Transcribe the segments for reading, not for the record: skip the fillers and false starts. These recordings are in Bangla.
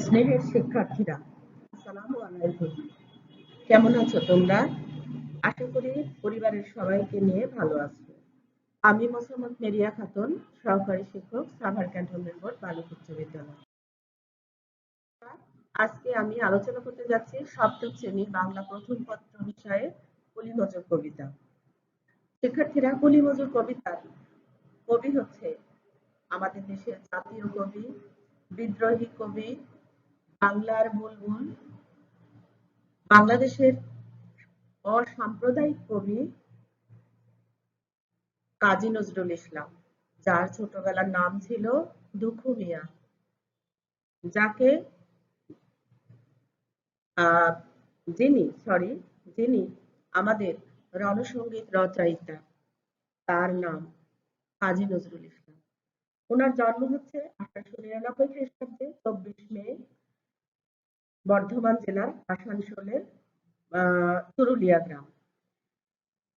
স্নেহের শিক্ষার্থীরা, আসসালামু আলাইকুম। কেমন আছো তোমরা? আশা করি পরিবারের সবাইকে নিয়ে ভালো আছো। আমি মোসাম্মদ মেরিয়া খাতুন, সহকারী শিক্ষক, সাভার ক্যান্টনমেন্ট বোর্ড, বালক উচ্চ বিদ্যালয়। আজকে আমি আলোচনা করতে যাচ্ছি সপ্তম শ্রেণী বাংলা প্রথম পত্র বিষয়ে কুলিমজুর কবিতা। শিক্ষার্থীরা, কুলিমজুর কবিতার কবি হচ্ছে আমাদের দেশের জাতীয় কবি, বিদ্রোহী কবি, বাংলার বুলবুল, বাংলাদেশের অসাম্প্রদায়িক কবি কাজী নজরুল ইসলাম, যার ছোটবেলার নাম ছিল দুখু মিয়া, যাকে যিনি আমাদের রণসঙ্গীত রচয়িতা, তার নাম কাজী নজরুল ইসলাম। ওনার জন্ম হচ্ছে 1899 খ্রিস্টাব্দে 24 মে বর্ধমান জেলার আসানসোলের চুরুলিয়া গ্রাম।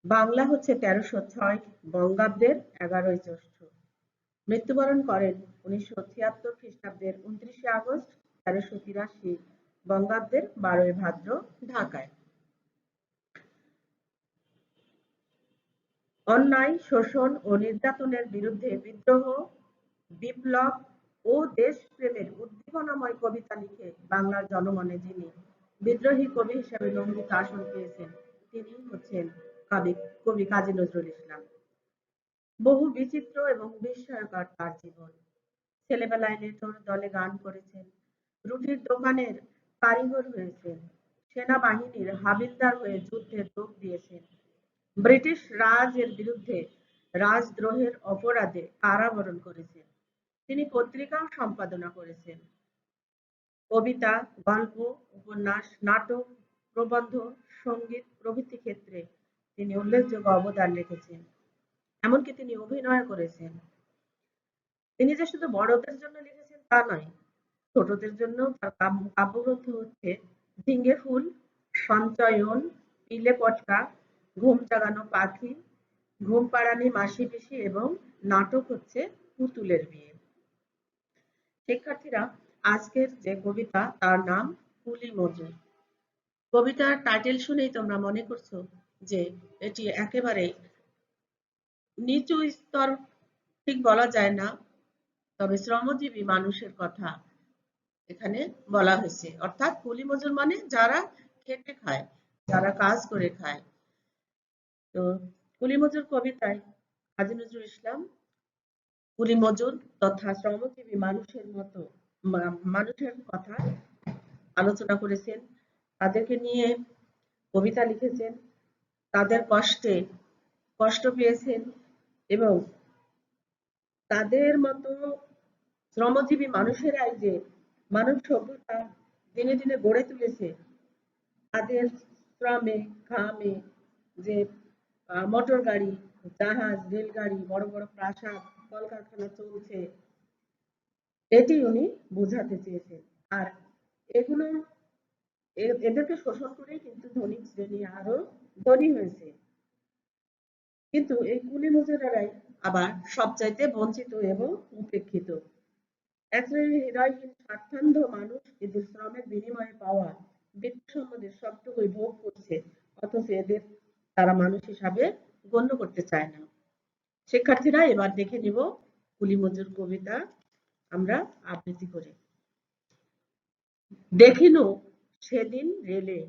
বাংলা হচ্ছে 1306 বঙ্গাব্দের 11 জ্যৈষ্ঠ। মৃত্যুবরণ করেন 1976 খ্রিস্টাব্দের 29 আগস্ট, 1383 বঙ্গাব্দের 12 ভাদ্র ঢাকায়। অন্যায়, শোষণ ও নির্যাতনের বিরুদ্ধে বিদ্রোহ, বিপ্লব ও দেশপ্রেমের উদ্দীপনাময় কবিতা লিখে বাংলার জনমনে যিনি বিদ্রোহী কবি হিসেবে নন্দিত আসন পেয়েছেন, তিনি হচ্ছেন কবি কাজী নজরুল ইসলাম। বহু বিচিত্র এবং বিস্ময়কর তার জীবন। ছেলেবেলায় নেটোর দলে গান করেছেন, রুটির দোকানের কারিগর হয়েছেন, সেনাবাহিনীর হাবিলদার হয়ে যুদ্ধে যোগ দিয়েছেন, ব্রিটিশ রাজের বিরুদ্ধে রাজদ্রোহের অপরাধে কারাবরণ করেছেন। তিনি পত্রিকাও সম্পাদনা করেছেন। কবিতা, গল্প, উপন্যাস, নাটক, প্রবন্ধ, সঙ্গীত প্রভৃতি ক্ষেত্রে তিনি উল্লেখযোগ্য অবদান রেখেছেন। এমনকি তিনি অভিনয় করেছেন। তিনি যে শুধু বড়দের জন্য লিখেছেন তা নয়, ছোটদের জন্য তার কাব্যগ্রন্থ হচ্ছে ঝিঙ্গে ফুল, সঞ্চয়ন, পিলে পটকা, ঘুম জাগানো পাখি, ঘুম পাড়ানি মাসি পিসি এবং নাটক হচ্ছে পুতুলের বিয়ে। শিক্ষার্থীরা, আজকের যে কবিতা তার নাম কুলি মজুর। কবিতার টাইটেল শুনেই তোমরা মনে করছো যে এটি একেবারে নিচু স্তর ঠিক বলা যায় না, তবে শ্রমজীবী মানুষের কথা এখানে বলা হয়েছে। অর্থাৎ কুলি মজুর মানে যারা খেটে খায়, যারা কাজ করে খায়। তো কুলি মজুর কবিতায় কাজী নজরুল ইসলাম কুলি মজুর তথা শ্রমজীবী মানুষের কথা আলোচনা করেছেন, তাদেরকে নিয়ে কবিতা লিখেছেন, তাদের কষ্ট পেয়েছেন এবং তাদের মতো শ্রমজীবী মানুষেরাই যে মানব সভ্যতা দিনে দিনে গড়ে তুলেছে, তাদের শ্রমে ঘামে যে মোটর গাড়ি, জাহাজ, রেলগাড়ি, বড় বড় প্রাসাদ, কলকারখানা চলছে, এটি উনি বোঝাতে চেয়েছেন। আর এগুলো এদেরকে শোষণ করেই কিন্তু ধনী শ্রেণী আরো ধনী হয়েছে। কিন্তু এই কুলি মজুরেরাই আবার সবচাইতে বঞ্চিত এবং উপেক্ষিত। এক শ্রেণীর হৃদয়হীন স্বার্থান্ধ মানুষ এদের শ্রমের বিনিময়ে পাওয়া বৃত্তি সম্পদের সবটুকুই ভোগ করছে, অথচ এদের তারা মানুষ হিসাবে গণ্য করতে চায় না। শিক্ষার্থীরা, এবার দেখে নিব কুলি মজুর কবিতা আমরা আবৃত্তি করে। দেখিনু সেদিন রেলে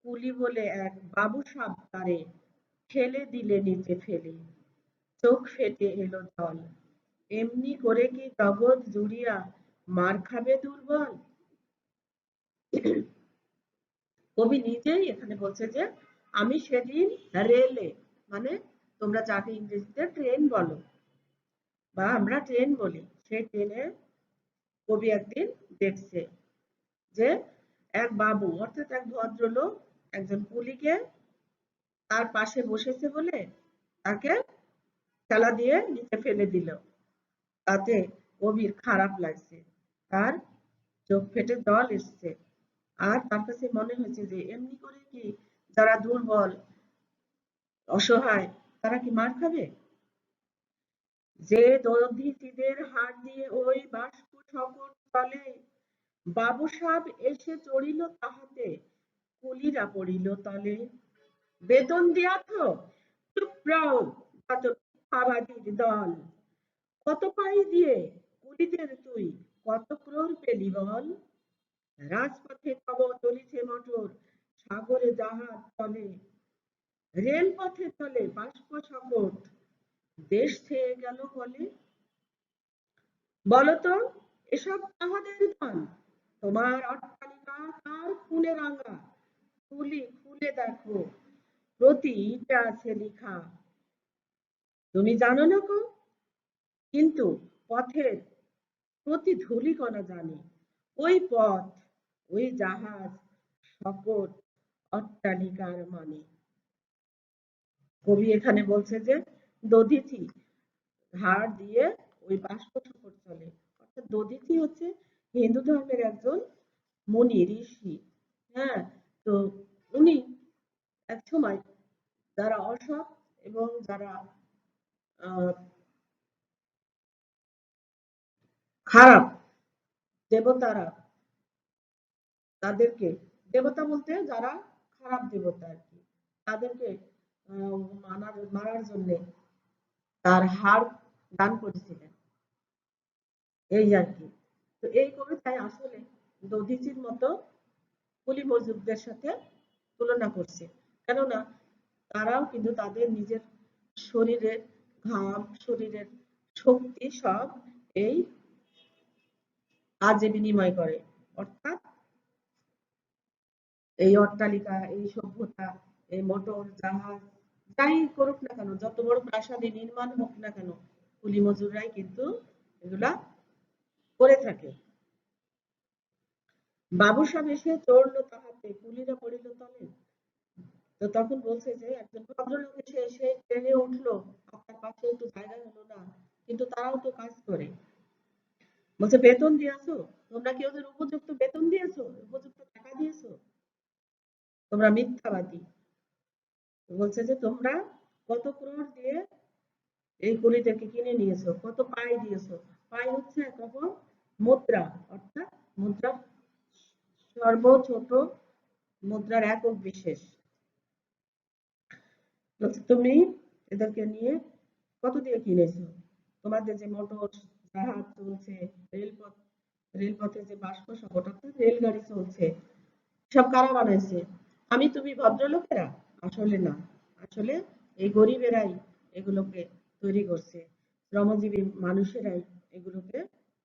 কুলি বলে এক বাবু সাব তারে ঠেলে দিলে নিচে ফেলে, চোখ ফেটে এলো জল, এমনি করে কি জগৎ জুড়িয়া মার খাবে দুর্বল। কবি নিজেই এখানে বলছে যে আমি সেদিন রেলে, মানে তোমরা যাকে ইংরেজিতে ট্রেন বলো বা আমরা ট্রেন বলি, সেই ট্রেনে কবি একদিন দেখছে যে এক বাবু অর্থাৎ এক ভদ্রলোক একজন কুলিকে তার পাশে বসেছে বলে তাকে ঠেলা দিয়ে নিচে ফেলে দিল। তাতে কবির খারাপ লাগছে, তার চোখ ফেটে জল এসছে, আর তার কাছে মনে হয়েছে যে এমনি করে কি যারা দুর্বল অসহায় তারা কি মার খাবে? যে দধিচিদের হাত দিয়ে ওই বাষ্প সকট চলে, বাবু সাহেব এসে চড়িল তাহাতে, কুলিরা পড়িল তলে। বেতন দিয়া তো, চুপ রও, যত মিথ্যাবাদীর দল। কত পাই দিয়ে কুলিদের তুই কত ক্রোর পেলি বল। রাজপথে তব চলিছে মটর, সাগরে জাহাজ চলে, রেলপথে চলে বাষ্প শকট, দেশ ছেয়ে গেল বলে। বলতো, এসব কাহাদের দান? তোমার অট্টালিকা কার খুনে রাঙা? খুলি খুলে দেখো, প্রতি ইটে আছে লিখা। তুমি জানো না কো, কিন্তু পথের প্রতি ধূলিকণা জানে। ওই পথ, ওই জাহাজ, শকট, অট্টালিকার মানে। কবি এখানে বলছে যে দধিচি ধার দিয়ে ওই বাষ্প শকট চলে। অর্থাৎ দধিচি হচ্ছে হিন্দু ধর্মের একজন মুনি ঋষি। হ্যাঁ, তো উনি এক সময় যারা অসৎ এবং যারা আহ, খারাপ দেবতারা, তাদেরকে, দেবতা বলতে যারা খারাপ দেবতা আর কি, তাদেরকে মারার জন্য তার হাড় দান করেছিলেন, এই আর কি। তো এই কবিতায় আসলে দধিচির মতো কুলি মজুরদের সাথে তুলনা করছে, কেননা তারাও কিন্তু তাদের নিজের শরীরের ঘাম, শরীরের শক্তি সব এই কাজে বিনিময় করে। অর্থাৎ এই অট্টালিকা, এই সভ্যতা, এই মোটর জাহাজ যাই করুক না কেন, যত বড় প্রাসাদী নির্মাণ হোক না কেন, কুলি মজুররাই কিন্তু এগুলা করে থাকে। বাবু সাহেব এসে চড়লো তাহাতে, কুলিরা পড়িল তলে। তো তখন বলছে যে একজন ভদ্রলোক এসে এসে ট্রেনে উঠলো, আপনার পাশে একটু জায়গা হলো না, কিন্তু তারাও তো কাজ করে। বলছে বেতন দিয়েছো? তোমরা কি ওদের উপযুক্ত বেতন দিয়েছো? উপযুক্ত টাকা দিয়েছো? তোমরা মিথ্যাবাদী। বলছে যে তোমরা কত ক্রোড় দিয়ে এই কুলিদেরকে কিনে নিয়েছো, কত পাই দিয়েছো। পাই হচ্ছে একরকম মুদ্রা, অর্থাৎ মুদ্রার সর্বছোট মুদ্রার একক বিশেষ। বলছে তুমি এদেরকে নিয়ে কত দিয়ে কিনেছো? তোমাদের যে মোটর জাহাজ চলছে, রেলপথ, রেলপথে যে বাষ্প শকট অর্থাৎ রেলগাড়ি চলছে, সব কারা বানাইছে? আমি তুমি ভদ্রলোকেরা? আসলে না, আসলে এই গরিবেরাই এগুলোকে তৈরি করছে, শ্রমজীবী মানুষেরাই এগুলোকে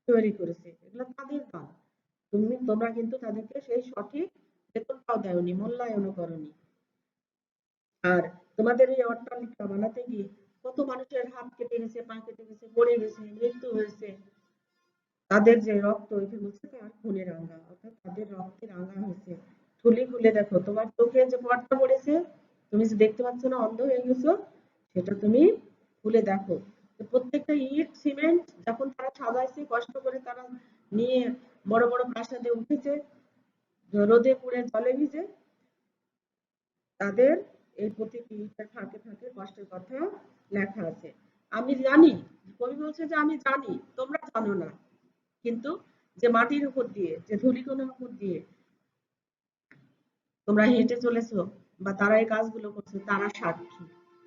তৈরি করেছে, এগুলো তাদের কাজ। তোমরা কিন্তু তাদেরকে সেই সঠিক বেতনটাও দেওনি, মূল্যায়নও করনি। আর তোমাদের এই অট্টালিকা বানাতে গিয়ে কত মানুষের হাত কেটে গেছে, পা কেটে গেছে, পড়ে গেছে, মৃত্যু হয়েছে। তাদের যে রক্ত, এখানে হচ্ছে কার খুনে রাঙা, অর্থাৎ তাদের রক্তে রাঙা হয়েছে। থলি খুলে দেখো, তোমার চোখে যে পর্দা পড়েছে, তুমি যে দেখতে পাচ্ছ না, অন্ধ হয়ে গেছো, সেটা তুমি খুলে দেখো। তো প্রত্যেকটা ইট সিমেন্ট যখন তারা সাজাইছে, কষ্ট করে তারা নিয়ে বড় বড় প্রাসাদে উঠেছে, রোদে পুড়ে জলে ভিজে, তাদের এই প্রতিটি ইটের ফাঁকে ফাঁকে কষ্টের কথা লেখা আছে। আমি জানি, কবি বলছে যে আমি জানি তোমরা জানো না, কিন্তু যে মাটির উপর দিয়ে, যে ধূলিকণার উপর দিয়ে তোমরা হেঁটে চলেছো বা তারা এই কাজগুলো করছে, তারা সাক্ষী,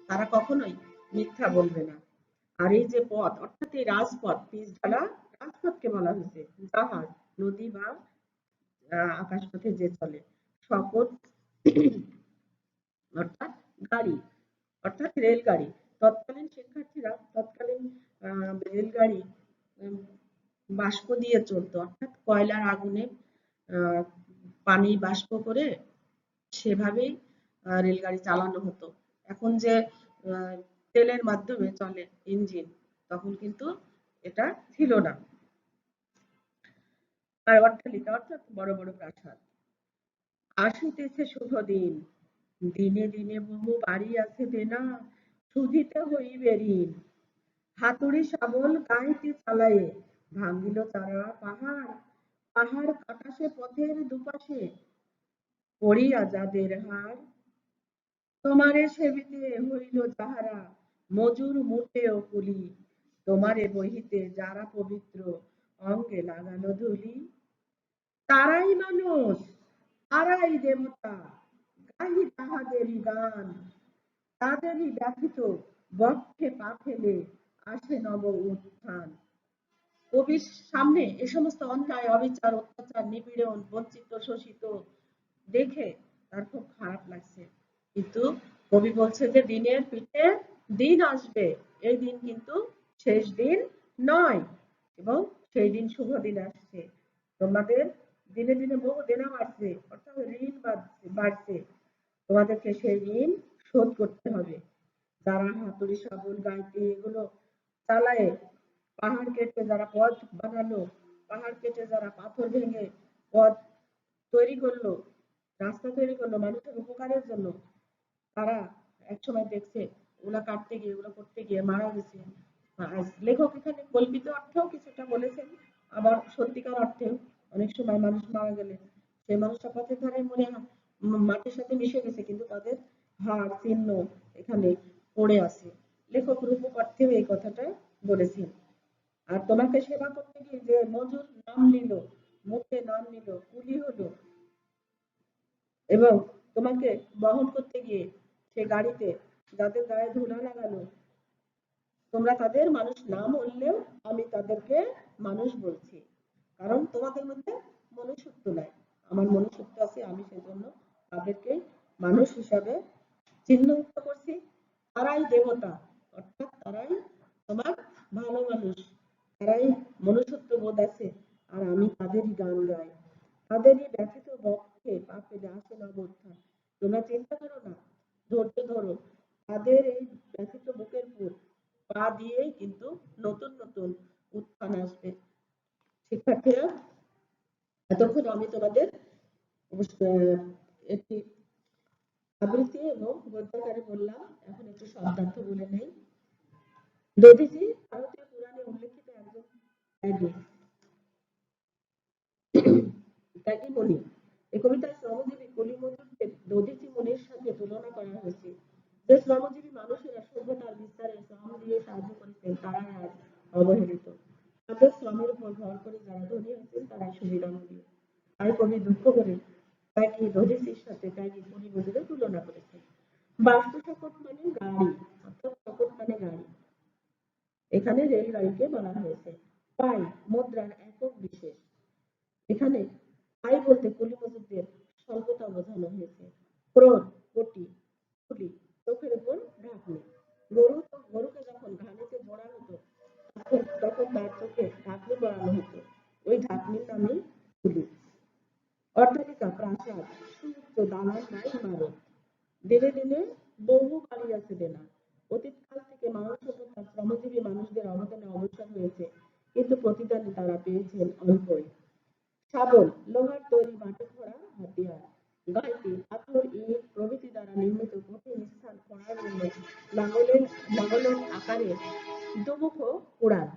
তারা কখনোই মিথ্যা বলবে না। আর এই যে পথ, অর্থাৎ এই রাজপথ, পিচ ঢালা রাজপথকে বলা হয়েছে, জাহাজ, নদী বা আকাশপথে যে চলে, শকট অর্থাৎ গাড়ি, অর্থাৎ রেলগাড়ি। তৎকালীন শিক্ষার্থীরা তৎকালীন রেলগাড়ি উম, বাষ্প দিয়ে চলতো, অর্থাৎ কয়লার আগুনে আহ, পানি বাষ্প করে সেভাবেই রেলগাড়ি চালানো হতো। এখন যে তেলের মাধ্যমে চলে ইঞ্জিন, তখন কিন্তু এটা ছিল না। আর অট্টালিকা অর্থাৎ বড় বড় প্রাসাদ। আসিতেছে শুভ দিন, দিনে দিনে বহু বাড়ি আছে দেনা, শুধিতে হইবে ঋণ। হাতুড়ি শাবল গাঁইতে চালায়ে, ভাঙিল তারা পাহাড়, পাহাড় কাটাসে পথের দুপাশে, পড়িয়া যাদের হাড়। তোমারে সেবিতে হইল যাহারা, মজুর মোটেও কুলি, তোমারে বহিতে যারা পবিত্র, অঙ্গে লাগানো ধুলি। তারাই মানুষ, তারাই দেবতা, গাহি তাহাদেরই গান, তাদেরই ব্যথিত বক্ষে পা ফেলে আসে নব উত্থান। কবির সামনে এ সমস্ত অন্যায়, অবিচার, অত্যাচার, নিপীড়ন, বঞ্চিত, শোষিত দেখে তার খুব খারাপ লাগছে। কিন্তু কবি বলছে যে দিনের পিঠে দিন আসবে, এই দিন কিন্তু শেষ দিন নয়, এবং সেই দিন শুভ দিন আসছে। তোমাদের দিনে দিনে বহু দেনা বাড়ছে, অর্থাৎ ঋণ বাড়ছে, তোমাদেরকে সেই ঋণ শোধ করতে হবে। যারা হাতুড়ি, শাবল, গাইতে এগুলো চালায়, পাহাড় কেটে যারা পথ বানালো, পাহাড় কেটে যারা পাথর ভেঙে পথ তৈরি করলো, রাস্তা তৈরি করলো মানুষের উপকারের জন্য, তারা একসময় দেখছে ওগুলা কাটতে গিয়ে, ওগুলো করতে গিয়ে মারা গেছে। লেখক এখানে কল্পিত অর্থেও কিছুটা বলেছেন, আবার সত্যিকার অর্থেও অনেক সময় মানুষ মারা গেলে সেই মানুষটা পথের ধারে মনে মাটির সাথে মিশে গেছে, কিন্তু তাদের হাড় চিহ্ন এখানে পড়ে আছে। লেখক রূপক অর্থেও এই কথাটা বলেছেন। আর তোমাকে সেবা করতে গিয়ে যে মজুর নাম নিল, মুখে নাম নিল, কুলি হলো, এবং তোমাকে বহন করতে গিয়ে সে গাড়িতে যাদের গায়ে ধুলা লাগালো, তোমরা তাদের মানুষ না বললেও আমি তাদেরকে মানুষ বলছি, কারণ তোমাদের মধ্যে মনুষ্যত্ব নাই, আমার মনুষ্যত্ব আছে, আমি সেজন্য তাদেরকে মানুষ হিসাবে চিহ্নিত করছি। তারাই দেবতা, অর্থাৎ তারাই তোমার ভালো মানুষ, তারাই মনুষ্যত্ব বোধ আছে, আর আমি তাদেরই গান গাই। তাদেরই ব্যথিত বক্ষে পা ফেলে আসে নবোত্থান। তোমরা চিন্তা করো না, ধৈর্য ধরো, তাদের এই ব্যথিত বুকের উপর পা দিয়েই কিন্তু নতুন নতুন উত্থান আসবে। শিক্ষার্থীরা, এতক্ষণ আমি তোমাদের একটি আবৃত্তি এবং গদ্যাকারে বললাম, এখন একটু শব্দার্থ বলে নেই। দধিচি ভারতীয় পুরাণে উল্লেখিত একজন ত্যাগী, ত্যাগী মুনি। এই কবিতায় শ্রমজীবী কুলি মজুরদের দধিচি মুনির সাথে তুলনা করা হয়েছে। যে শ্রমজীবী মানুষেরা সভ্যতার বিস্তারে শ্রম দিয়ে সাহায্য করেছেন, তারাই আজ অবহেলিত। তাদের শ্রমের উপর ভর করে যারা ধনী হয়েছেন, তারাই সুবিধাভোগী। তাই কবি দুঃখ করে ত্যাগী দধিচির সাথে ত্যাগী কুলি মজুরের তুলনা করেছেন। বাস্তু শকট মানে গাড়ি, অর্থাৎ শকট মানে গাড়ি, এখানে রেলগাড়িকে বলা হয়েছে। পাই মুদ্রার একক বিশেষ, এখানে পাই বলতে কুলি মজুরদের স্বল্পতা বোঝানো হয়েছে। ক্রোধ, কোটি, কুলি, চোখের উপর ঢাকনি। গরুকে যখন ঘানিতে জোড়া হতো, তখন তার চোখে ঢাকনি পরানো হতো, ওই ঢাকনির নামই কুলি। অট্টালিকা, প্রাসাদ, সুউচ্চ দালান বা ইমারত, দিনে দিনে বহু বাড়ি আছে দেনা। অতীতকাল থেকে মানব সভ্যতার শ্রমজীবী মানুষদের অবদানে অগ্রসর হয়েছে, কিন্তু প্রতিদানে তারা পেয়েছেন অল্পই। শাবল, লোহার তৈরি মাটি খোঁড়া হাতিয়ার। গাইতি, পাথর, ইট প্রভৃতি দ্বারা নির্মিত কঠিন স্থান খোঁড়ার জন্য লাঙলের আকারে দুমুখ কুড়াল।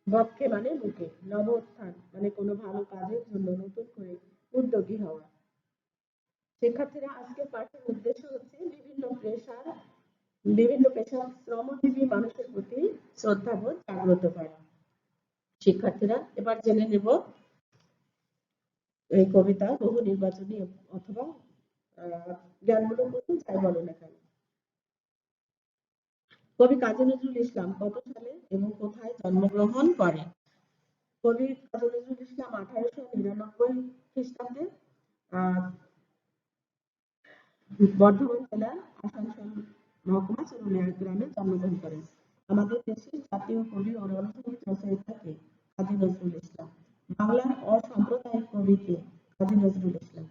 বক্ষে মানে বুকে। নব উত্থান মানে কোনো ভালো কাজের জন্য নতুন করে উদ্যোগী হওয়া। শিক্ষার্থীরা, আজকের পাঠের উদ্দেশ্য হচ্ছে বিভিন্ন পেশার শ্রমজীবী মানুষের প্রতি শ্রদ্ধাবোধ জাগ্রত করা। শিক্ষার্থীরা, এবার জেনে নেব এই কবিতা বহু নির্বাচনী অথবা জ্ঞানমূলক প্রশ্ন যাই বলো না কেন। কবি কাজী নজরুল ইসলাম কত সালে এবং কোথায় জন্মগ্রহণ করেন? কবি কাজী নজরুল ইসলাম 1899 খ্রিস্টাব্দে বর্ধমান জেলার আসানসোল মহকুমা চুরুলিয়া গ্রামে জন্মগ্রহণ করেন। আমাদের দেশের জাতীয় কবি ও রণসঙ্গীত রচয়িতা কে? কাজী নজরুল ইসলাম। বাংলার অসাম্প্রদায়িক কবি কে? কাজী নজরুল ইসলাম।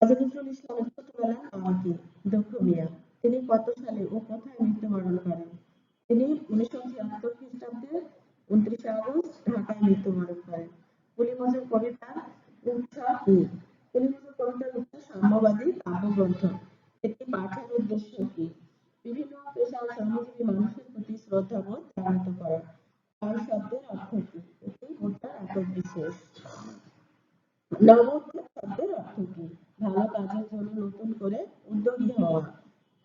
কাজী নজরুল ইসলামের ছোটবেলার নাম কি? দুঃখু মিয়া। তিনি কত সালে ও কোথায় মৃত্যুবরণ করেন? তিনি 1976 খ্রিস্টাব্দে 29 আগস্ট ঢাকায় মৃত্যুবরণ করেন। কুলি মজুর কবিতার উৎস কি? কুলি মজুর কবিতার উৎস সাম্যবাদী কাব্যগ্রন্থ। এটি পাঠের উদ্দেশ্য কি? বিভিন্ন পেশার শ্রমজীবী মানুষের প্রতি শ্রদ্ধাবোধ জাগ্রত করা। পাই শব্দের অর্থ কি? এটি মুদ্রার একক বিশেষ। নবোত্থান শব্দের অর্থ কি? ভালো কাজের জন্য নতুন করে উদ্যোগী হওয়া।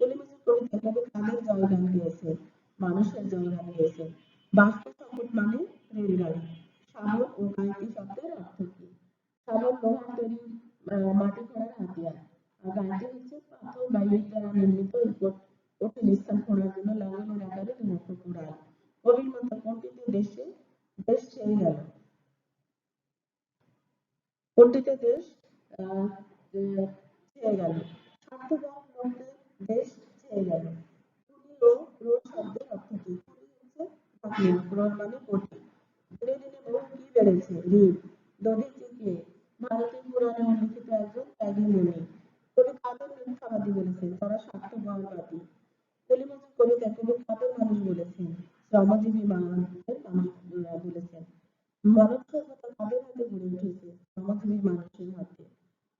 কুলি মজুর কবিতায় কবি কাদের জয়গান গেয়েছেন? মানুষের জয়গান গেয়েছেন। বাস্তু শকট মানে রেলগাড়ি। শাবল ও গাইতি শব্দের অর্থ কি? শাবল ছেয়ে গেল। কোনটিতে দেশ ছেয়ে গেল? স্বার্থপর লোকদের দেশ ছেয়ে গেল। কুলি ও ক্রোধ শব্দের অর্থ কি? কুলি হচ্ছে চাকরি, ক্রোধ মানে কোটি। দিনে দিনে বহু কি বেড়েছে? ঋণ। দধিচি কে? ভারতীয় পুরাণে উল্লিখিত একজন ত্যাগী মুনি। কবি কাদের মিথ্যাবাদী বলেছেন? তারা স্বার্থপরবাদী। কলিমুখী কবিতায় কবি কাদের মানুষ বলেছেন? শ্রমজীবী মানুষদের মানুষ বলেছেন। মানব সভ্যতা কাদের হাতে গড়ে উঠেছে? শ্রমজীবী মানুষের হাতে।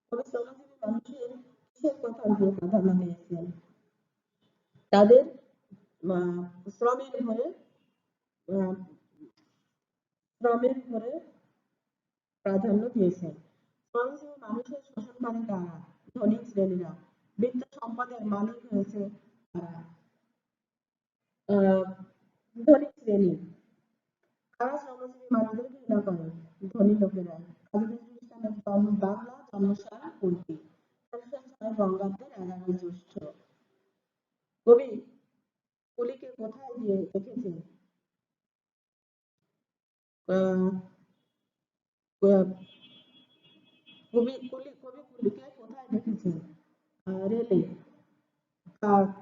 তবে শ্রমজীবী মানুষের কিসের কথার উপর প্রাধান্য দিয়েছেন? তাদের শ্রমের ঘরে প্রাধান্য দিয়েছেন। শ্রমজীবী মানুষের শোষণ করে কারা? ধনী শ্রেণীরা। বৃত্ত সম্পদের মালিক হয়েছে কারা? ধনী শ্রেণী। কারা শ্রমজীবী মানুষদের ঘৃণা করে? ধনী লোকেরা। কাজী নজরুল ইসলামের বাংলা জন্মসাল কোনটি? ১৩০৬ বঙ্গাব্দের ১১ জ্যৈষ্ঠ। কবি কুলিকে কোথায় দিয়ে দেখেছেন? কবি কুলিকে কোথায় দেখেছেন? রেলে।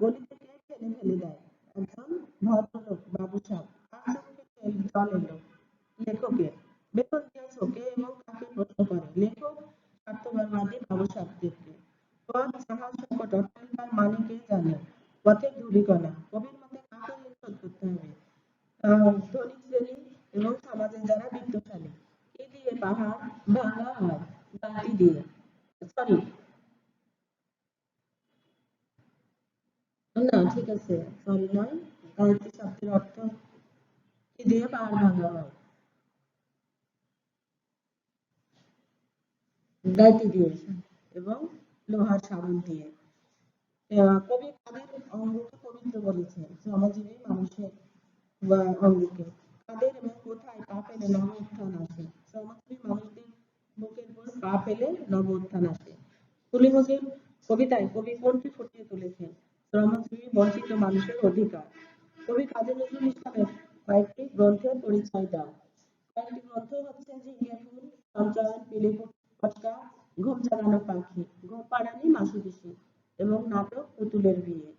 গলিতে কে ঠেলে ফেলে দেয়? একজন ভদ্রলোক, বাবুসাব। কার চোখে জল এলো? লেখকের। বেতন দিয়েছ কে এবং কাকে প্রশ্ন করে? লেখক স্বার্থপরবাদী বাবুসাবদেরকে। পথ, জাহাজ, সংকট, অট্টালিকার মানে কে জানে? পথের ধূলিকণা। কবির মতে কাকে ঋণ শোধ করতে হবে? ধনী শ্রেণী এবং সমাজের যারা বিত্তশালী। কি দিয়ে পাহাড় ভাঙা হয়? বালতি দিয়ে। সরি, না ঠিক আছে, সরি নয়। গায়ত্রী শব্দের অর্থ কি দিয়ে পাহাড় ভাঙা হয়? গায়ত্রী দিয়ে এবং লোহার সাবল দিয়ে। কবি কাদের অঙ্গকে পবিত্র বলেছেন? শ্রমজীবী মানুষের অঙ্গকে। কাদের এবং কোথায় পা পেলে নব উত্থান আসে? শ্রমজীবী মানুষদের বুকের উপর পা পেলে নব উত্থান আসে। কুলিমুখীর কবিতায় কবি কোনটি ফুটিয়ে তুলেছেন? শ্রমজীবী বঞ্চিত মানুষের অধিকার। কবি কাজী নজরুল ইসলামের কয়েকটি গ্রন্থের পরিচয় দাও। কয়েকটি গ্রন্থ হচ্ছে ঝিঙে ফুল, সঞ্চয়ন, পিলি পটকা, ঘুম জাগানো পাখি, ঘুম পাড়ানি মাসি পিসি এবং নাটক পুতুলের বিয়ে।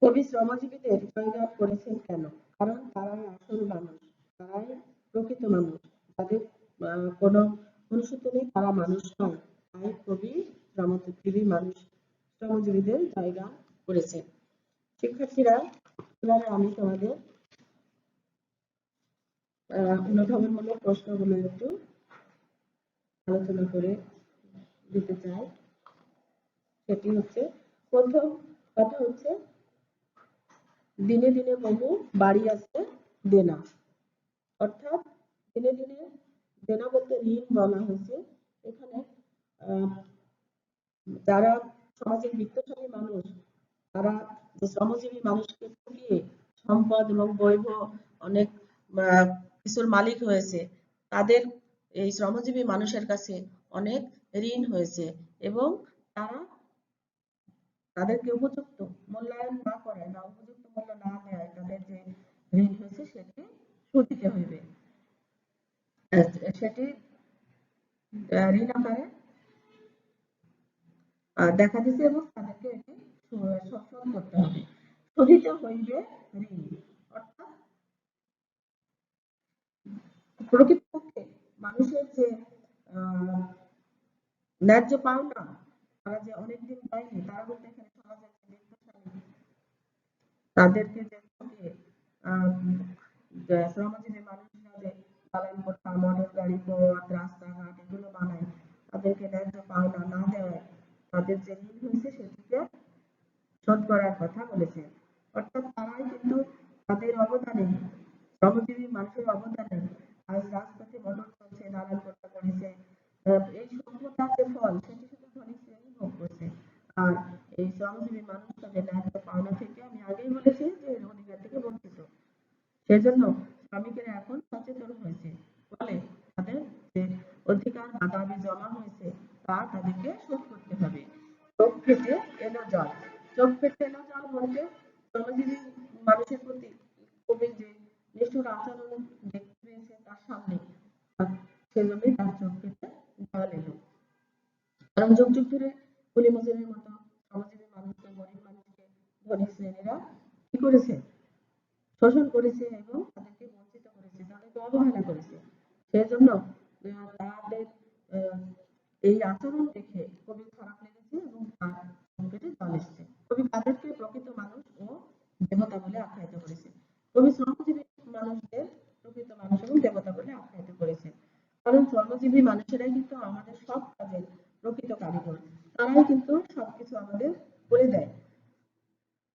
কবি শ্রমজীবীদের জয়গান করেছেন কেন? কারণ তারাই আসল মানুষ, তারাই প্রকৃত মানুষ, তাদের কোনো মনুষ্যত্ব নেই, তারা মানুষ নয়। তাই কবি শ্রমজীবীদের জয়গান করেছেন। শিক্ষার্থীরা, এবারে আমি তোমাদের অনুধাবনমূলক প্রশ্নগুলো একটু আলোচনা করে দিতে চাই। সেটি হচ্ছে, প্রথম কথা হচ্ছে, দিনে দিনে বহু বাড়ি আছে দেনা। অর্থাৎ দিনে দিনে দেনা বলতে ঋণ বলা হয়েছে। এখানে যারা সমাজের বিত্তশালী মানুষ, তারা যে শ্রমজীবী মানুষকে ঠকিয়ে সম্পদ এবং বৈভব অনেক কিছুর মালিক হয়েছে, তাদের এই শ্রমজীবী মানুষের কাছে অনেক ঋণ হয়েছে এবং তারা তাদেরকে উপযুক্ত মূল্যায়ন না করায় বা উপযুক্ত মূল্য না দেওয়ায় তাদের যে ঋণ হয়েছে সেটি শোধ দিতে হইবে। সেটি ঋণ আকারে দেখা দিচ্ছে এবং তাদেরকে এটি শোধ করতে হবে। শোধিত হইবে ঋণ। অর্থাৎ প্রকৃতপক্ষে মানুষের যে ন্যায্য পাওনা, তারা যে অনেকদিন পায়নি, তারা বলতে এখানে সমাজের যে বিত্তশালী, তাদেরকে যে ঠকে শ্রমজীবী মানুষরা যে চালান করতে মোটর গাড়ি, পথ, রাস্তাঘাট এগুলো বানায়, তাদেরকে ন্যায্য পাওনা না দেওয়ায় তাদের যে ঋণ হয়েছে সেটিকে শোধ করার কথা বলেছে। অর্থাৎ তারাই কিন্তু তাদের অবদানে, শ্রমজীবী মানুষের অবদানে আজ রাজপথে মোটর চলছে, নানান কথা করেছে। এই সভ্যতার যে ফল সেটি শুধু ধনী শ্রেণী ভোগ করছে। আর এই শ্রমজীবী মানুষ তাদের ন্যায্য পাওনা থেকে, আমি আগেই বলেছি যে অধিকার থেকে বঞ্চিত। সেজন্য শ্রমিকেরা এখন সচেতন হয়েছে, ফলে তাদের যে অধিকার বা দাবি জমা হয়েছে তা তাদেরকে শোধ করতে হবে। চোখ ফেটে এলো জল। চোখ ফেটে এলো জল বলতে শ্রমজীবী মানুষের প্রতি কবির যে নিষ্ঠুর আচরণ দেখতে পেয়েছে তার সামনে, আর সেজন্যই তার চোখ কেটে জল এলো। কারণ যুগ যুগ ধরে কুলি মজুরের মতো শ্রমজীবী মানুষকে, গরিব মানুষকে ধনী শ্রেণীরা কি করেছে? শোষণ করেছে এবং তাদেরকে বঞ্চিত করেছে, তাদেরকে অবহেলা করেছে। সেজন্য তাদের এই আচরণ দেখে কবির খারাপ লেগেছে এবং তার চোখ বেয়ে জল এসেছে। কবি তাদেরকে প্রকৃত মানুষ ও দেবতা বলে আখ্যায়িত করেছে। কবি শ্রমজীবী মানুষদের প্রকৃত মানুষ এবং দেবতা বলে আখ্যায়িত করেছে। কারণ শ্রমজীবী মানুষেরাই কিন্তু আমাদের সব কাজের প্রকৃত কারিগর। তারাই কিন্তু সবকিছু আমাদের করে দেয়।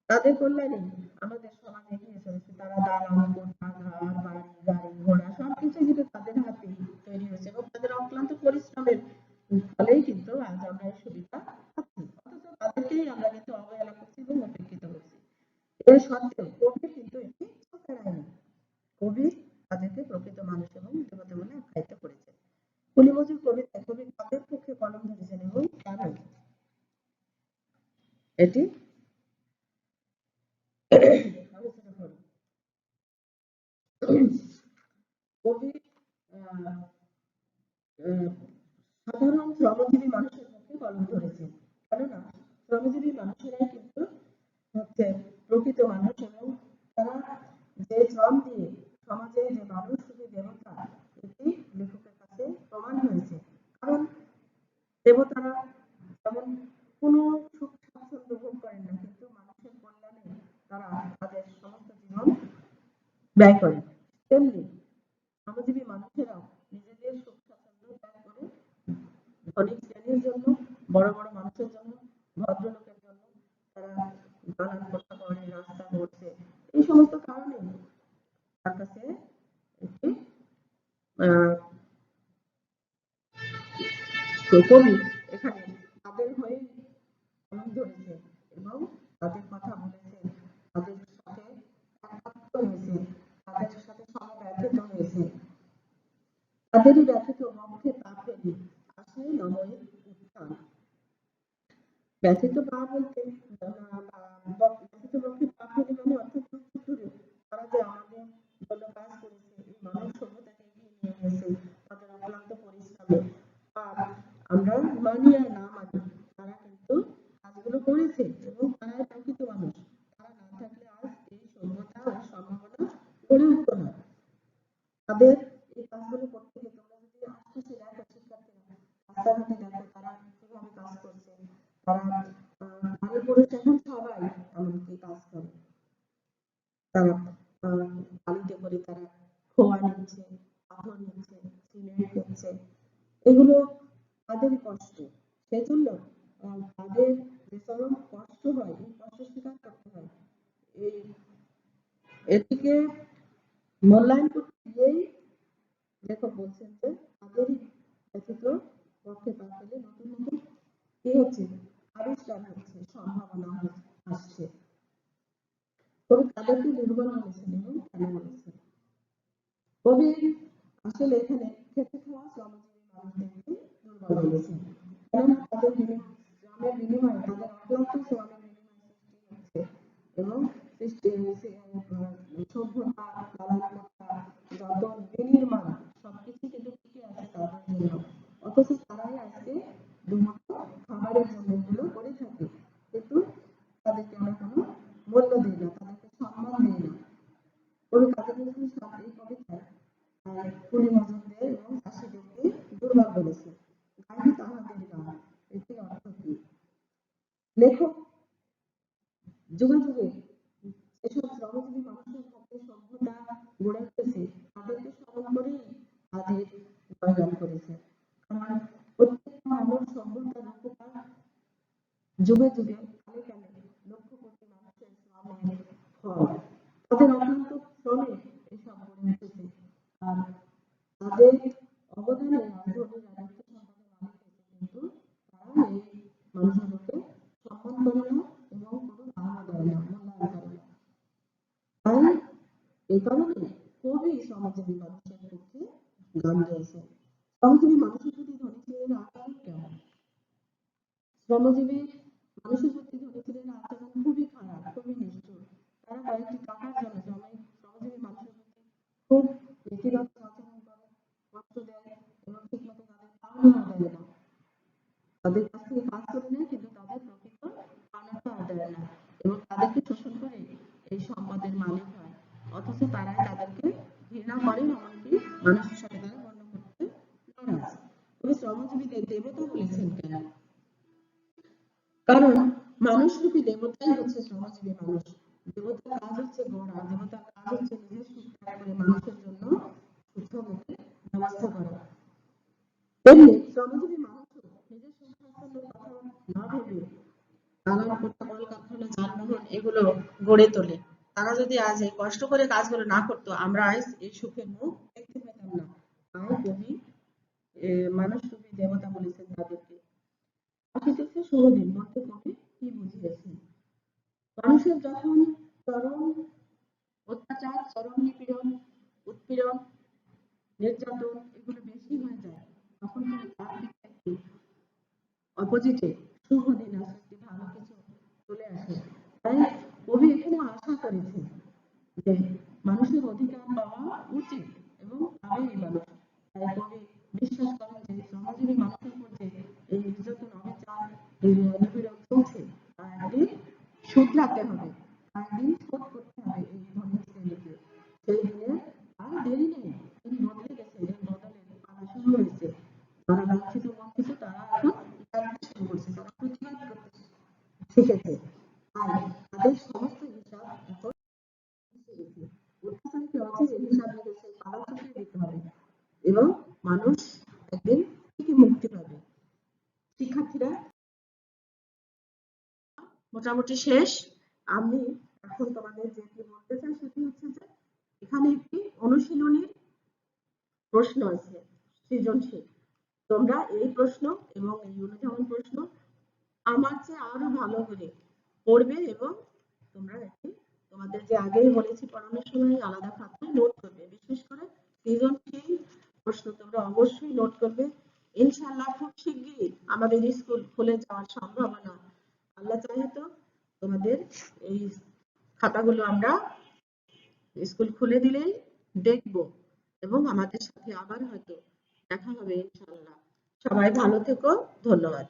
তাদের কল্যাণে আমাদের সমাজ এগিয়ে চলেছে। তারা দালান, কোঠা, ঘর, বাড়ি, গাড়ি, ঘোড়া সবকিছু কিন্তু তাদের হাতেই তৈরি হয়েছে এবং তাদের অক্লান্ত পরিশ্রমের ফলেই কিন্তু আজ আমরা এই সুবিধা পাচ্ছি। অথচ তাদেরকেই আমরা কিন্তু অবহেলা করছি এবং উপেক্ষিত করছি। এর সত্ত্বেও কবি কিন্তু এটি চোখে রাখেনি। কবি তাদেরকে প্রকৃত মানুষ এবং দেবতা বলে আখ্যায়িত করেছে। কুলি মজুর কবিতায় কবি কাদের পক্ষে কলম ধরেছেন এবং কেন, এটি আলোচনা করি। কবি সাধারণ শ্রমজীবী মানুষের পক্ষে কলম ধরেছেন, কেননা শ্রমজীবী মানুষেরাই কিন্তু হচ্ছে প্রকৃত মানুষ এবং তারা যে শ্রম দিয়ে সমাজে যে মানুষ শুধু দেবতা, এটি লেখকের কাছে প্রমাণ হয়েছে। কারণ দেবতারা যেমন কোনো সুখ স্বাচ্ছন্দ্য ভোগ করেন না, কিন্তু মানুষের কল্যাণে তারা তাদের সমস্ত জীবন ব্যয় করেন। তেমনি শ্রমজীবী মানুষেরাও নিজেদের সুখ স্বাচ্ছন্দ্য ত্যাগ করে ধনী শ্রেণীর জন্য, বড় বড় মানুষের জন্য, ভদ্রলোকের জন্য তারা দালান কোঠা করে, রাস্তা করছে। এই সমস্ত কারণে তার কাছে একটি কবি এখানে তাদের হয়ে কলম ধরেছে এবং তাদের কথা বলেছেন, তাদের সাথে একাত্ম হয়েছে, তাদের সাথে সমব্যথিত হয়েছে। তাদেরই ব্যথিত বক্ষে পা ফেলি আসে নময়ের উত্থান। ব্যথিত পা বলতে ব্যথিত বক্ষে পা ফেলি মানে অর্থাৎ যুগ যুগ ধরে তারা যে আমাদের জন্য কাজ করেছে, এই মানব সভ্যতাকে এগিয়ে নিয়ে গেছে তাদের অক্লান্ত পরিশ্রমে। আর আমরা মানি আর না মানি, তারা কিন্তু কাজগুলো করেছে এবং তারাই প্রকৃত মানুষ। তারা না থাকলে আজ এই সভ্যতা ও সম্ভাবনা গড়ে উঠতো না। তাদের এই কাজগুলো করতে গিয়ে তোমরা যদি আশপাশে দেখো শিক্ষার্থীরা, রাস্তাঘাটে দেখো তারা কিভাবে কাজ করছে। তারা নারী পুরুষ এখন সবাই এমনকি কাজ করে। তারা বালিতে করে তারা খোয়া নিচ্ছে, পাথর নিচ্ছে, সিমেন্ট করছে। এগুলো তাদেরই কষ্ট। সেজন্য তাদের যে চরম কষ্ট হয়, এই কষ্ট স্বীকার করতে হয়। এই এটিকে মূল্যায়ন করতে গিয়েই লেখক বলছেন যে তাদেরই ব্যথিত পক্ষে পা ফেলে নতুন নতুন কি হচ্ছে, আবিষ্কার হচ্ছে, সম্ভাবনা আসছে। কবি তাদেরকে দুর্বল বলেছেন এবং কেন বলেছেন? কবি আসলে এখানে খেটে খাওয়া শ্রমজীবী মানুষদেরকে দুর্বল বলেছেন, কেননা তাদের শ্রমের বিনিময়ে, তাদের অক্লান্ত শ্রমের বিনিময়ে সৃষ্টি হচ্ছে এবং সভ্যতা, দালান কোঠা, যত বিনির্মাণ সবকিছু কিন্তু টিকে আছে তাদের জন্য। অথচ তারাই আজকে দুমুঠো খাবারের জন্য এগুলো করে থাকে, কিন্তু তাদেরকে আমরা কোনো মূল্য দিই না, তাদেরকে সম্মান দিই না। কবি কাজী নজরুল ইসলাম এই কবিতায় কুলি মজুরদের এবং চাষিদেরকে দুর্বল বলেছে। গাইনি তাহাদের গান, এটির অর্থ কি? লেখক যুগে যুগে এসব শ্রমজীবী মানুষের হাতে সভ্যতা গড়ে উঠেছে, তাদেরকে স্মরণ করেই তাদের জয়গান করেছে। কারণ প্রত্যেকটা মানব সভ্যতার রূপকার যুগে যুগে কালে কালে লক্ষ কোটি মানুষের শ্রমের ফল। তাদের অক্লান্ত শ্রমে এসব গড়ে উঠেছে। আর তাদের অবদানে ধনী রাজত্ব সম্পদের মালিক হয়েছে, কিন্তু তারা এই মানুষগুলোকে সম্মান করে না এবং কোনো দামও দেয় না, মূল্যায়ন করে না। তাই এই কারণে কবি শ্রমজীবী মানুষের পক্ষে গান গেয়েছেন। শ্রমজীবী মানুষের প্রতি ধনী শ্রেণীর আচরণ কেমন? শ্রমজীবী মানুষের প্রতি ধনী শ্রেণীর আচরণ খুবই খারাপ, খুবই নিষ্ঠুর। তারা কয়েকটি টাকার জন্য শ্রমজীবী মানুষের প্রতি খুব ইতিবাচক আচরণ করে, কষ্ট দেয় এবং ঠিকমতো তাদের পাওনাও দেয় না। তাদের কাছ থেকে কাজ করে নেয় কিন্তু তাদের প্রকৃত পাওনাটা দেয় না এবং তাদেরকে শোষণ করে এই সম্পদের মালিক হয়। অথচ তারাই তাদেরকে ঘৃণা করে, এমনকি মানুষ হিসাবে তারা গণ্য করতে নারাজ। তবে শ্রমজীবীদের দেবতা বলেছেন কেন? কারণ মানুষরূপী দেবতাই হচ্ছে শ্রমজীবী মানুষ। দেবতার কাজ হচ্ছে গড়া, দেবতার কাজ হচ্ছে নিজের সুখ ত্যাগ করে মানুষের জন্য শুদ্ধ মুখের ব্যবস্থা করা। তেমনি শ্রমজীবী মানুষও নিজের সুখ-স্বাচ্ছন্দ্যের কথা না ভেবে নানান কলকারখানা, যানবাহন এগুলো গড়ে তোলে। তারা যদি আজ এই কষ্ট করে কাজগুলো না করতো, আমরা আজ এই সুখের মুখ দেখতে পেতাম না। তাই কবি মানুষরূপী দেবতা বলেছেন তাদেরকে। আসিতেছে 16 দিন বলতে কবি কি বুঝিয়েছেন? মানুষের যখন চরম অত্যাচার, চরম নিপীড়ন, উৎপীড়ন, নির্যাতন এগুলো বেশি হয়ে যায়, তখন কিন্তু তার দিকে একটি অপোজিটে শুভ দিন আসে, একটি ভালো কিছু চলে আসে। তাই কবি এখানে আশা করেছেন যে মানুষের অধিকার পাওয়া উচিত এবং পাবেই মানুষ। তাই কবি বিশ্বাস করেন যে শ্রমজীবী মানুষের উপর যে এই নির্যাতন, অবিচার, নিপীড়ন চলছে তা একদিন শুধরাতে হবে, একদিন শোধ করতে হবে এই ধনী শ্রেণীকে। সেই দিনে আর দেরি নেই, তিনি বদলে গেছেন, এই বদলের পালা শুরু হয়েছে। যারা লাঞ্ছিত বঞ্চিত তারা এখন জানতে শুরু করছে, তারা প্রতিবাদ করতে শিখেছে। আর তাদের সমস্ত হিসাব এখন অত্যাচারকে অচিরে হিসাব নিকেশের পালা চুকিয়ে দিতে হবে এবং মানুষ একদিন ঠিকই মুক্তি পাবে। শিক্ষার্থীরা মোটামুটি শেষ। আমি এখন তোমাদের যেটি বলতে চাই সেটি হচ্ছে যে এখানে একটি অনুশীলনীর প্রশ্ন আছে, সৃজনশীল। তোমরা এই প্রশ্ন এবং এই অনুধাবন প্রশ্ন আমার চেয়ে আরো ভালো করে পড়বে এবং তোমরা একটি তোমাদের যে আগেই বলেছি পড়ানোর সময় আলাদা খাতায় নোট করবে। বিশেষ করে সৃজনশীল প্রশ্ন তোমরা অবশ্যই নোট করবে। ইনশাআল্লাহ খুব শিগগিরই আমাদের স্কুল খুলে যাওয়ার সম্ভাবনা। আল্লাহ চাহে তো তোমাদের এই খাতাগুলো আমরা স্কুল খুলে দিলেই দেখব এবং আমাদের সাথে আবার হয়তো দেখা হবে ইনশাআল্লাহ। সবাই ভালো থেকো, ধন্যবাদ।